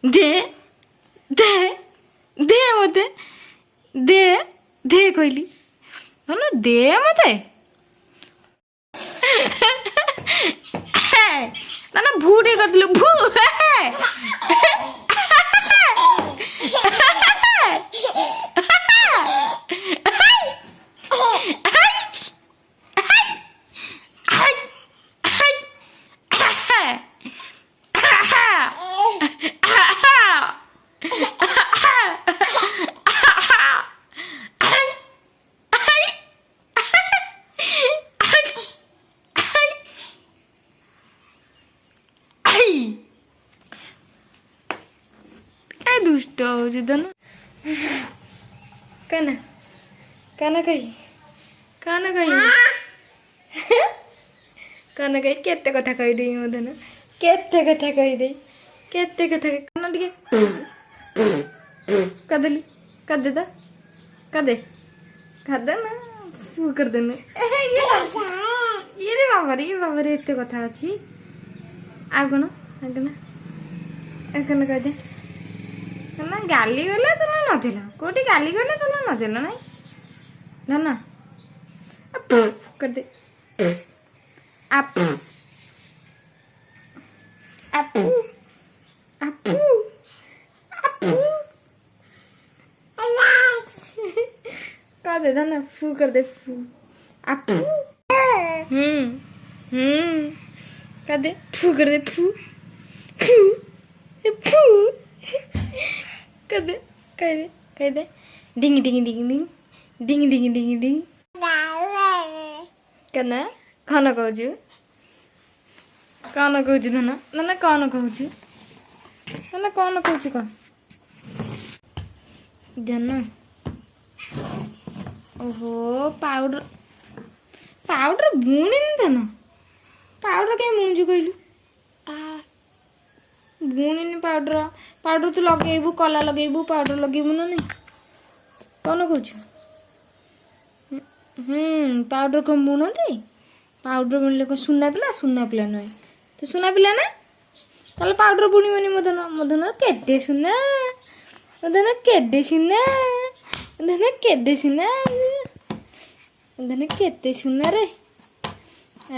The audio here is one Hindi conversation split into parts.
दे दे दे मते दे दे कहली ना दे मते ना ना भू टे कर भू दुष्ट हो काना काना कही काना कही काना कही केते कथा कही दे मदन केते कथा कही दे केते कथा काना टिके कदली कदे दा कदे कदे ना फू कर देने ये रे बाबा रे एते कथा अछि आ कोन कह दे ना गाली गले तो ना नजला कोटी गाली गले तो ना नजला नहीं ना ना कर दे आप आपू आपू आपू कर दे ना फू कर दे फू आपू कर दे फू कर दे फू फू फू कह दे डिंग डिंग डिंग डिंग डिंग डिंग डिंग डिंग कना कौन कहूँ कौन कहूँ ना ना कौन कहूँ ना कौन कहूँ कौन देना ओहो पाउडर पाउडर बुणी देना पाउडर कहीं मुणुचु कहलु बुणी पाउडर पाउडर तू लगेबू कला लगेबू पाउडर लगेबू ना नहीं कौन कहूँ पाउडर कौन बुणती पाउडर बुणले कौन सुना पिला नुहे तो सुना पिला ना ताले पाउडर बुणीबनी मदन मदन केडे सुना मदन केडे सुना मदन केडे सुना मदन केते सुना रे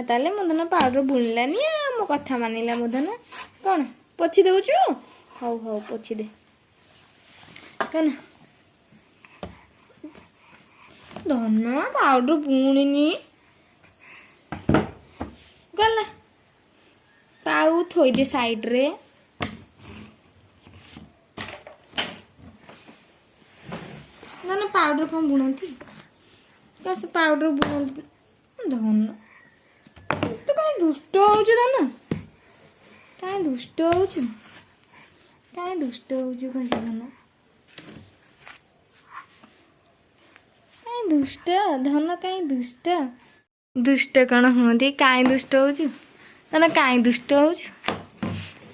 ताले मदन पाउडर बुणलानी मो कथा मानिला मदन कौन पोछि दउछु हौ हौ पोछि दे कना धन पाउडर बुणीनी गला पाउ थोई दे साइड रे ना ना पाउडर कौन बुणती कैसे पाउडर बुणती धन तो कहीं दुष्ट हो धन कहीं दुष्ट हो कहीं दुष्ट हो धन कहीं दुष्ट धन कहीं दुष्ट दुष्ट कौन हमें कहीं दुष्ट हो ना कहीं दुष्ट हो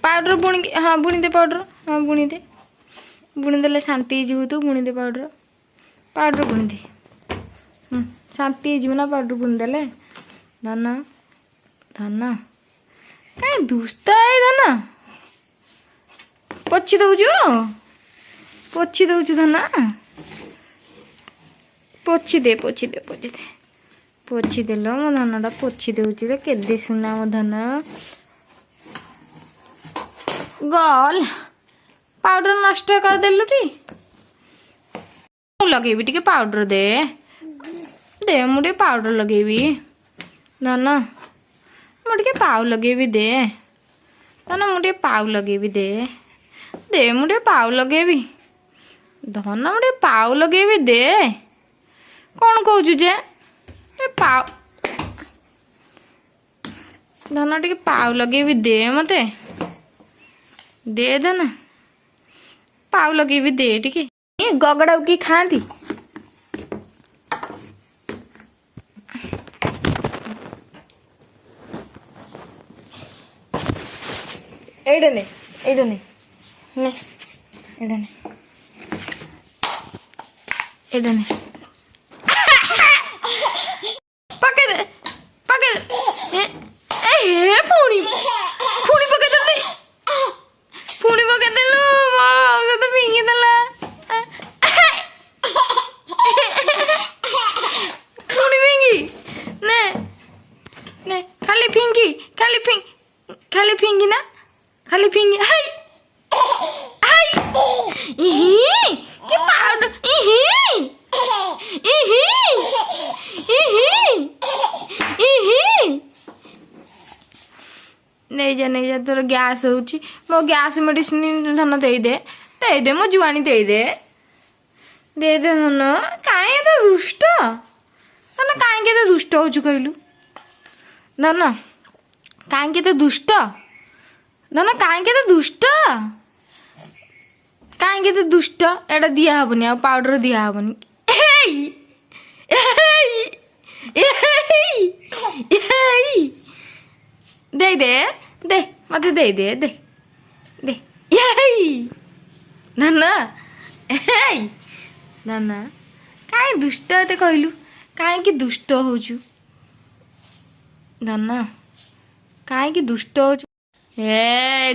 पाउडर बुणी हाँ बुणी दे पाउडर हाँ बुणी देले शांति हो तू बुणी दे पाउडर पाउडर बुणी दे शांति हो ना पाउडर बुणी देले धन धन कहीं दुष्ट है धन पोछि दउछु धन पोछि दे पोछि देलो मो धनटा पोछि दउछु रे केदे सुना मो धन गल पाउडर नष्ट कर देलु टी लगेबी टिके पाउडर दे दे मु टिके पाउडर लगेबी धन मु टिके पाउ लगेबी दे धन मु टिके पाउ लगेबी दे दे मु टिके पाउ लगेबी धन मु टिके पाउ लगेबी दे कौन कहूँ जे पाउ धन टिके पाउ लगेबी दे मते दे देना पाउ लगेबी दे टिके गगड़ा की खाती एडने एडने ने एडने एडने पके दे ए हे पुणी पुणी पके दे पुणी पके दे लो ଫିଙ୍ଗି ହାଇ ହାଇ ଇହି କି ପାଉଡର ଇହି ଇହି ଇହି ଇହି ନେଇଯା ତୋର ଗ୍ୟାସ୍ ହେଉଛି ମୋ ଗ୍ୟାସ୍ ମେଡ଼ିସିନ ଧନ ଦେଇଦେ ମୋ ଜୁଆଣି ଦେଇଦେ ଧନ କାହିଁ ଏତେ ଦୁଷ୍ଟ ଧନ କାହିଁକି ଏତେ ଦୁଷ୍ଟ ହେଉଛୁ କହିଲୁ ଧନ କାହିଁକି ଏତେ ଦୁଷ୍ଟ ଧନ କାହିଁକି ଏତେ ଦୁଷ୍ଟ କାହିଁକି ଏତେ ଦୁଷ୍ଟ ଏଇଟା ଦିଆହେବନି ଆଉ ପାଉଡର ଦିଆହେବନି ଦେ ମତେ ଦେଇଦେ ଧନ ଧନ କାହିଁ ଦୁଷ୍ଟ ଏତେ କହିଲୁ କାହିଁକି ଦୁଷ୍ଟ ହଉଛୁ ଧନ କାହିଁକି ଦୁଷ୍ଟ ହଉଛୁ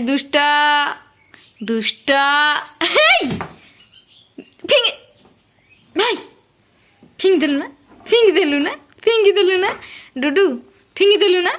ଦୁଷ୍ଟ ଦୁଷ୍ଟ ଫିଙ୍ଗିଦେଲୁ ନା ଡୁଡୁ ଫିଙ୍ଗିଦେଲୁ ନା